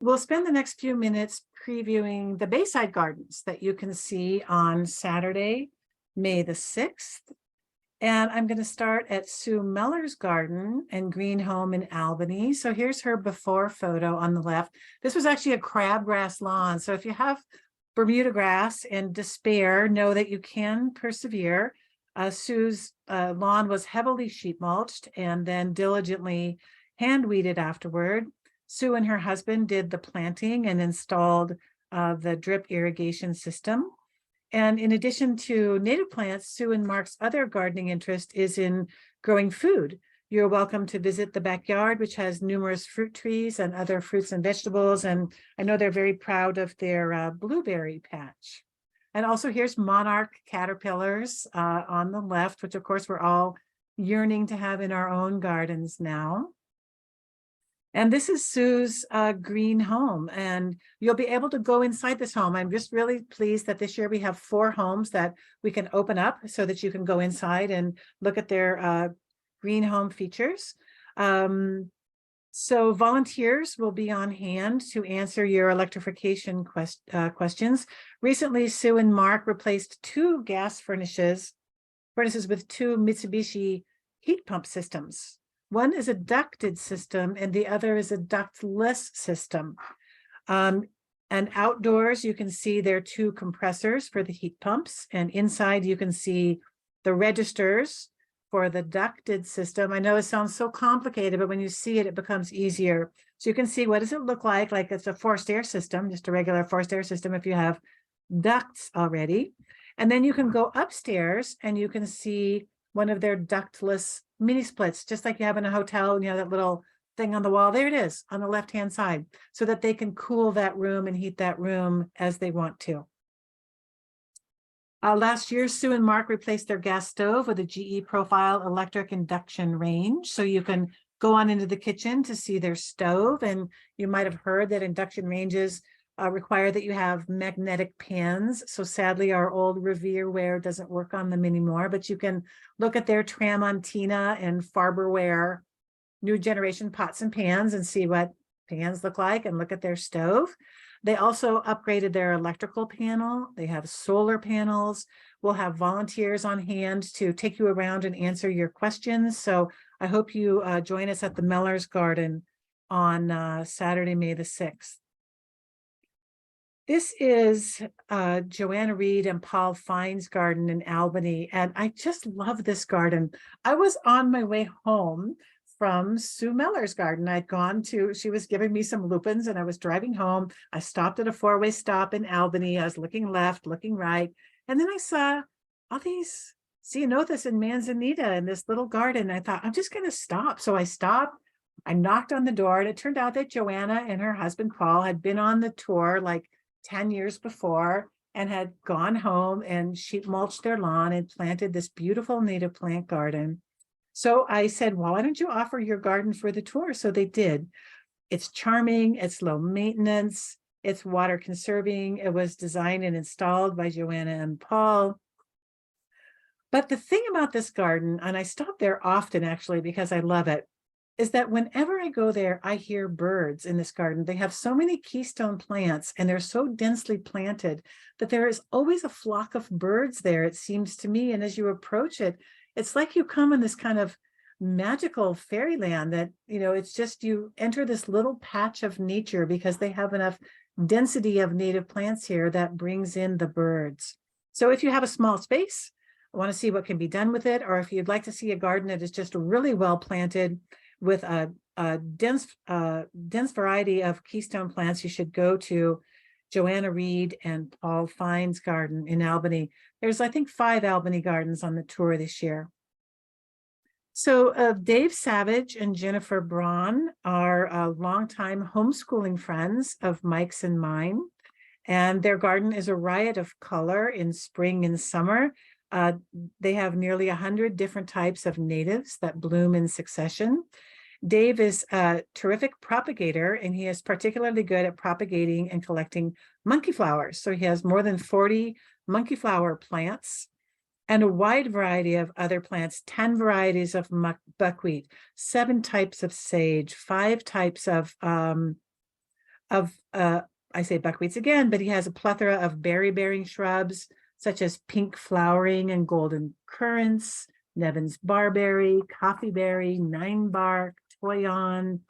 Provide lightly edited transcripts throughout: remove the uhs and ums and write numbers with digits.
we'll spend the next few minutes previewing the Bayside Gardens that you can see on Saturday, May the 6th. And I'm going to start at Sue Meller's garden and green home in Albany. So here's her before photo on the left. This was actually a crabgrass lawn. So if you have Bermuda grass and despair, know that you can persevere. Sue's lawn was heavily sheet mulched and then diligently hand weeded afterward. Sue and her husband did the planting and installed the drip irrigation system. And in addition to native plants, Sue and Mark's other gardening interest is in growing food. You're welcome to visit the backyard, which has numerous fruit trees and other fruits and vegetables. And I know they're very proud of their blueberry patch. And also here's monarch caterpillars on the left, which of course we're all yearning to have in our own gardens now. And this is Sue's green home, and you'll be able to go inside this home. I'm just really pleased that this year we have 4 homes that we can open up so that you can go inside and look at their green home features. So volunteers will be on hand to answer your electrification questions. Recently, Sue and Mark replaced 2 gas furnaces with 2 Mitsubishi heat pump systems. One is a ducted system and the other is a ductless system. And outdoors, you can see there are 2 compressors for the heat pumps, and inside you can see the registers for the ducted system. I know it sounds so complicated, but when you see it, it becomes easier. So you can see, what does it look like it's a forced air system, just a regular forced air system if you have ducts already. And then you can go upstairs and you can see one of their ductless mini splits, just like you have in a hotel, and you have that little thing on the wall. There it is on the left-hand side, so that they can cool that room and heat that room as they want to. Last year, Sue and Mark replaced their gas stove with a GE Profile electric induction range. So you can go on into the kitchen to see their stove. And you might have heard that induction ranges require that you have magnetic pans. So sadly, our old Revereware doesn't work on them anymore, but you can look at their Tramontina and Farberware new generation pots and pans and see what pans look like, and look at their stove. They also upgraded their electrical panel. They have solar panels. We'll have volunteers on hand to take you around and answer your questions. So I hope you join us at the Meller's Garden on Saturday, May the 6th. This is Joanna Reed and Paul Fine's garden in Albany, and I just love this garden. I was on my way home from Sue Meller's garden. I'd gone to, she was giving me some lupins, and I was driving home. I stopped at a 4-way stop in Albany. I was looking left, looking right, and then I saw all these ceanothus and manzanita in this little garden. I thought, I'm just going to stop. So I stopped. I knocked on the door, and it turned out that Joanna and her husband Paul had been on the tour like 10 years before and had gone home and sheet mulched their lawn and planted this beautiful native plant garden. So I said, well, why don't you offer your garden for the tour? So they did. It's charming, it's low maintenance, it's water conserving. It was designed and installed by Joanna and Paul. But the thing about this garden, and I stop there often actually because I love it, is that whenever I go there, I hear birds in this garden. They have so many keystone plants and they're so densely planted that there is always a flock of birds there, it seems to me. And as you approach it, it's like you come in this kind of magical fairyland that, you know, it's just, you enter this little patch of nature because they have enough density of native plants here that brings in the birds. So if you have a small space, want to see what can be done with it, or if you'd like to see a garden that is just really well planted with a dense variety of keystone plants, you should go to Joanna Reed and Paul Fine's garden in Albany. There's, I think, 5 Albany gardens on the tour this year. So Dave Savage and Jennifer Braun are longtime homeschooling friends of Mike's and mine, and their garden is a riot of color in spring and summer. They have nearly 100 different types of natives that bloom in succession. Dave is a terrific propagator, and he is particularly good at propagating and collecting monkey flowers. So he has more than 40 monkey flower plants and a wide variety of other plants, 10 varieties of buckwheat, 7 types of sage, 5 types of of, I say buckwheats again, but he has a plethora of berry-bearing shrubs, such as pink flowering and golden currants, Nevin's barberry, coffeeberry, ninebark, toyon,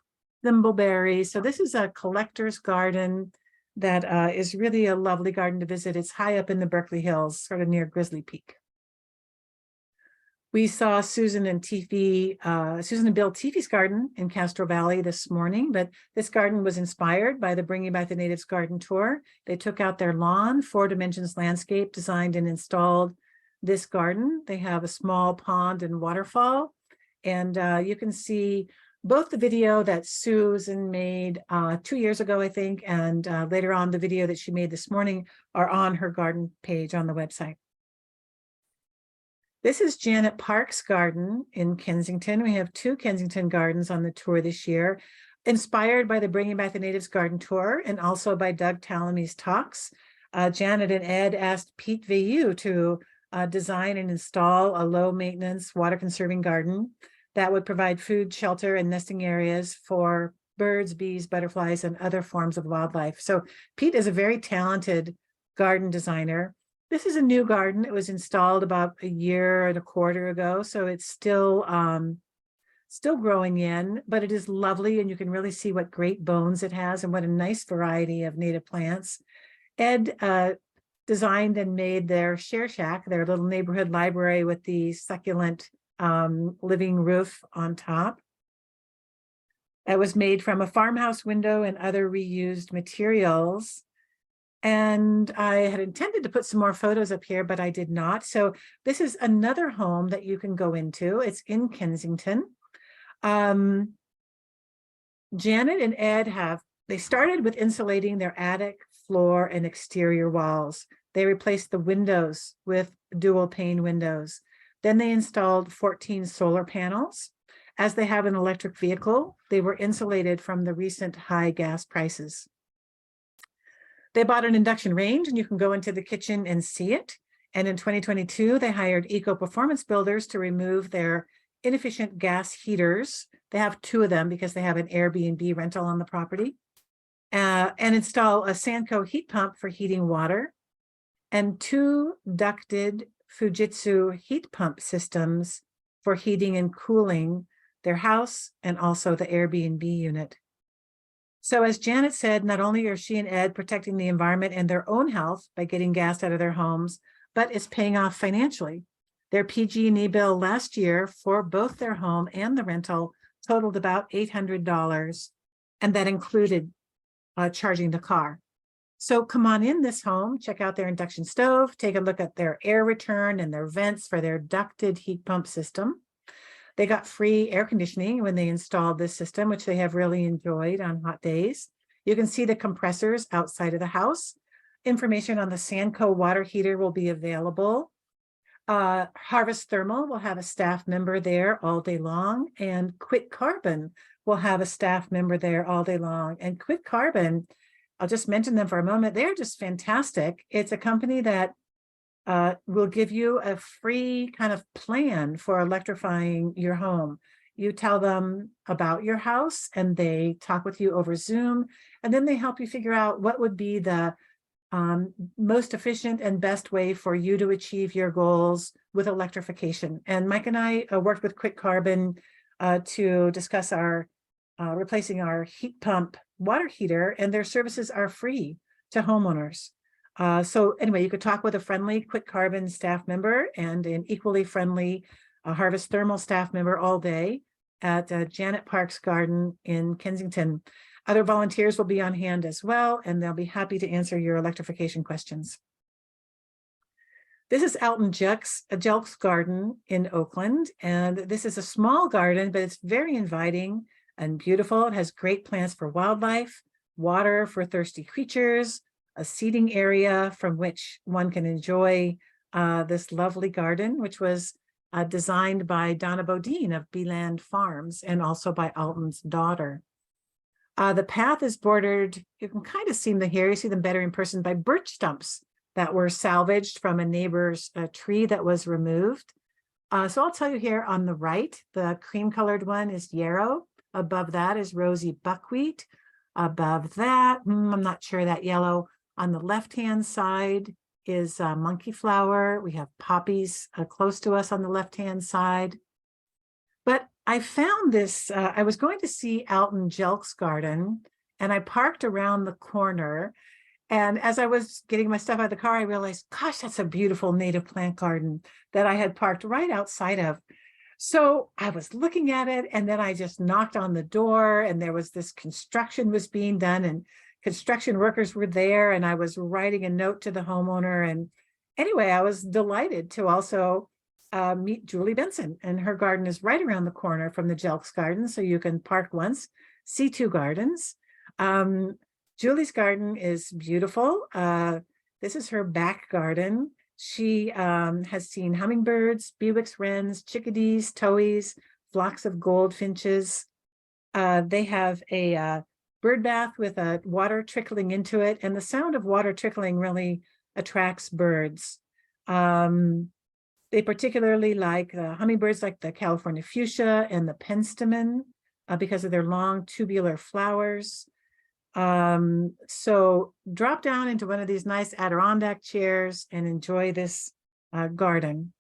thimbleberry. So this is a collector's garden that is really a lovely garden to visit. It's high up in the Berkeley Hills, sort of near Grizzly Peak. We saw Susan and Bill Teefe's garden in Castro Valley this morning, but this garden was inspired by the Bringing Back the Natives garden tour. They took out their lawn, 4 dimensions landscape, designed and installed this garden. They have a small pond and waterfall, and you can see both the video that Susan made 2 years ago, I think, and later on the video that she made this morning are on her garden page on the website. This is Janet Park's garden in Kensington. We have 2 Kensington gardens on the tour this year, inspired by the Bringing Back the Natives garden tour and also by Doug Tallamy's talks. Janet and Ed asked Pete Veilleux to design and install a low-maintenance, water-conserving garden that would provide food, shelter, and nesting areas for birds, bees, butterflies, and other forms of wildlife. So Pete is a very talented garden designer. This is a new garden. It was installed about a year and a quarter ago, so it's still growing in, but it is lovely, and you can really see what great bones it has and what a nice variety of native plants. Ed designed and made their share shack, their little neighborhood library with the succulent living roof on top. It was made from a farmhouse window and other reused materials. And I had intended to put some more photos up here, but I did not. So this is another home that you can go into. It's in Kensington. Janet and Ed they started with insulating their attic, floor, and exterior walls. They replaced the windows with dual pane windows. Then they installed 14 solar panels. As they have an electric vehicle, they were insulated from the recent high gas prices. They bought an induction range, and you can go into the kitchen and see it. And in 2022, they hired Eco Performance Builders to remove their inefficient gas heaters. They have 2 of them because they have an Airbnb rental on the property, and install a Sanco heat pump for heating water, and 2 ducted Fujitsu heat pump systems for heating and cooling their house and also the Airbnb unit. So as Janet said, not only are she and Ed protecting the environment and their own health by getting gas out of their homes, but it's paying off financially. Their PG&E bill last year for both their home and the rental totaled about $800, and that included charging the car. So come on in this home, check out their induction stove, take a look at their air return and their vents for their ducted heat pump system. They got free air conditioning when they installed this system, which they have really enjoyed on hot days. You can see the compressors outside of the house. Information on the Sanco water heater will be available. Harvest Thermal will have a staff member there all day long, and Quit Carbon will have a staff member there all day long. And Quit Carbon, I'll just mention them for a moment. They're just fantastic. It's a company that will give you a free kind of plan for electrifying your home. You tell them about your house and they talk with you over Zoom, and then they help you figure out what would be the most efficient and best way for you to achieve your goals with electrification. And Mike and I worked with Quit Carbon to discuss our replacing our heat pump water heater, and their services are free to homeowners. So anyway, you could talk with a friendly Quit Carbon staff member and an equally friendly Harvest Thermal staff member all day at Janet Park's garden in Kensington. Other volunteers will be on hand as well, and they'll be happy to answer your electrification questions. This is Alton Jelps garden in Oakland, and this is a small garden, but it's very inviting and beautiful. It has great plants for wildlife, water for thirsty creatures, a seating area from which one can enjoy this lovely garden, which was designed by Donna Bodine of Beeland Farms and also by Alton's daughter. The path is bordered, you can kind of see them here, you see them better in person, by birch stumps that were salvaged from a neighbor's tree that was removed. So I'll tell you here on the right, the cream colored one is yarrow. Above that is rosy buckwheat. Above that, I'm not sure, that yellow. On the left-hand side is monkey flower. We have poppies close to us on the left-hand side. But I found this, I was going to see Alton Jelps' garden, and I parked around the corner. And as I was getting my stuff out of the car, I realized, gosh, that's a beautiful native plant garden that I had parked right outside of. So I was looking at it, and then I just knocked on the door, and there was this construction was being done, and construction workers were there, and I was writing a note to the homeowner. And anyway, I was delighted to also meet Julie Benson, and her garden is right around the corner from the Jelps garden. So you can park once, see two gardens. Julie's garden is beautiful. This is her back garden. She has seen hummingbirds, bewick's wrens, chickadees, towhees, flocks of goldfinches. They have a bird bath with water trickling into it, and the sound of water trickling really attracts birds. They particularly like hummingbirds, like the California fuchsia and the penstemon, because of their long tubular flowers. So drop down into one of these nice Adirondack chairs and enjoy this garden.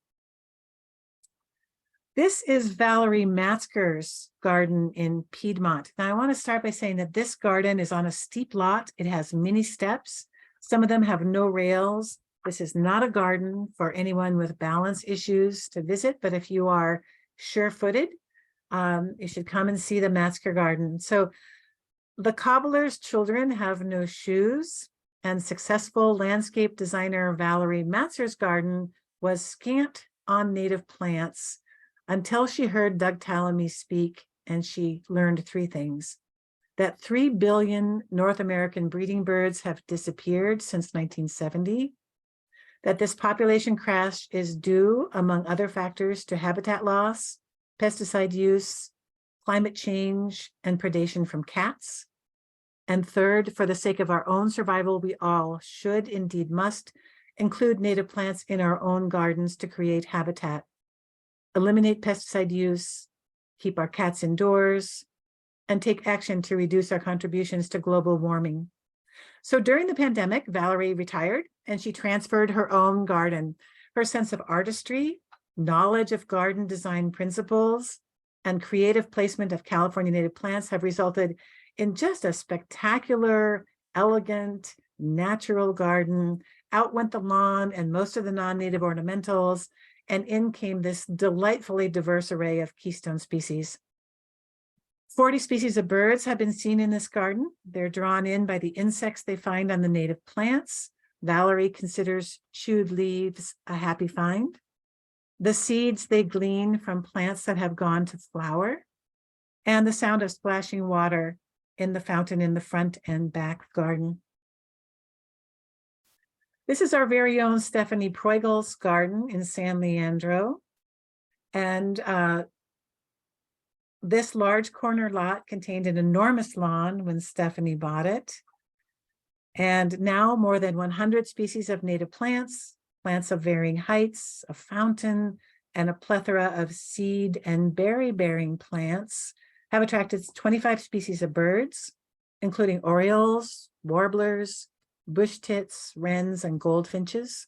This is Valerie Matzger's garden in Piedmont. Now I want to start by saying that this garden is on a steep lot. It has many steps. Some of them have no rails. This is not a garden for anyone with balance issues to visit, but if you are sure-footed, you should come and see the Matzger garden. So the cobbler's children have no shoes, and successful landscape designer Valerie Matzger's garden was scant on native plants until she heard Doug Tallamy speak, and she learned three things: that 3 billion North American breeding birds have disappeared since 1970, that this population crash is due, among other factors, to habitat loss, pesticide use, climate change, and predation from cats. And third, for the sake of our own survival, we all should, indeed must, include native plants in our own gardens to create habitat, eliminate pesticide use, keep our cats indoors, and take action to reduce our contributions to global warming. So during the pandemic, Valerie retired, and she transferred her own garden. Her sense of artistry, knowledge of garden design principles, and creative placement of California native plants have resulted in just a spectacular, elegant, natural garden. Out went the lawn and most of the non-native ornamentals, and in came this delightfully diverse array of keystone species. 40 species of birds have been seen in this garden. They're drawn in by the insects they find on the native plants. Valerie considers chewed leaves a happy find. The seeds they glean from plants that have gone to flower, and the sound of splashing water in the fountain in the front and back garden. This is our very own Stephanie Prygel's garden in San Leandro. And this large corner lot contained an enormous lawn when Stephanie bought it. And now more than 100 species of native plants, plants of varying heights, a fountain, and a plethora of seed and berry-bearing plants have attracted 25 species of birds, including orioles, warblers, bush tits, wrens, and goldfinches,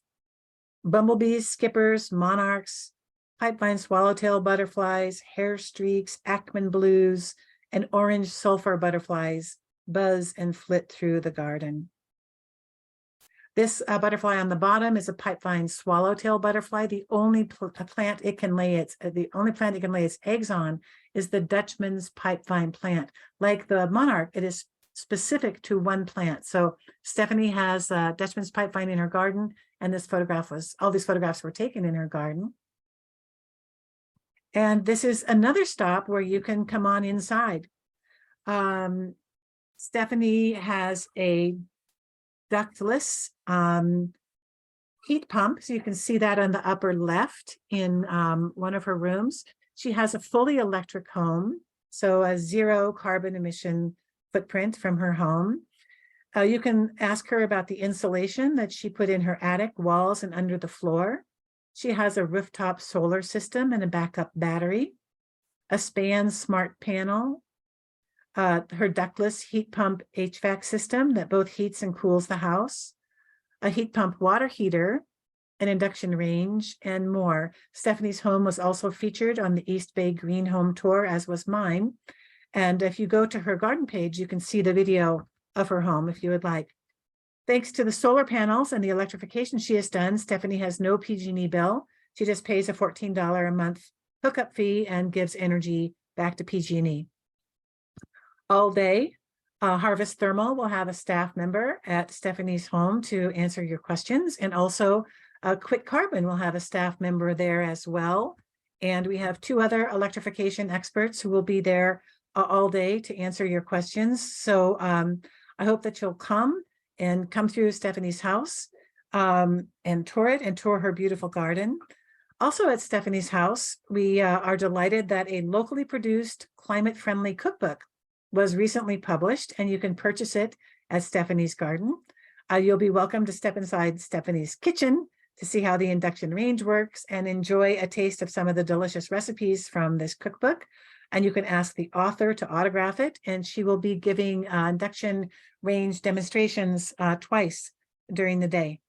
bumblebees, skippers, monarchs, pipevine swallowtail butterflies, hair streaks, Ackman blues, and orange sulfur butterflies buzz and flit through the garden. This butterfly on the bottom is a pipevine swallowtail butterfly. The only plant it can lay its eggs on is the Dutchman's pipevine plant. Like the monarch, it is specific to one plant. So Stephanie has Dutchman's pipevine in her garden, and all these photographs were taken in her garden. And this is another stop where you can come on inside. Stephanie has a ductless heat pump. So you can see that on the upper left in one of her rooms. She has a fully electric home, so a zero carbon emission footprint from her home. You can ask her about the insulation that she put in her attic walls and under the floor. She has a rooftop solar system and a backup battery, a SPAN smart panel, her ductless heat pump HVAC system that both heats and cools the house, a heat pump water heater, an induction range, and more. Stephanie's home was also featured on the East Bay Green Home Tour, as was mine. And if you go to her garden page, you can see the video of her home if you would like. Thanks to the solar panels and the electrification she has done, Stephanie has no PG&E bill. She just pays a $14 a month hookup fee and gives energy back to PG&E. All day, Harvest Thermal will have a staff member at Stephanie's home to answer your questions. And also Quick Carbon will have a staff member there as well. And we have 2 other electrification experts who will be there all day to answer your questions. So I hope that you'll come through Stephanie's house and tour it and tour her beautiful garden. Also at Stephanie's house, we are delighted that a locally produced climate-friendly cookbook was recently published, and you can purchase it at Stephanie's garden. You'll be welcome to step inside Stephanie's kitchen to see how the induction range works and enjoy a taste of some of the delicious recipes from this cookbook. And you can ask the author to autograph it, and she will be giving induction range demonstrations twice during the day.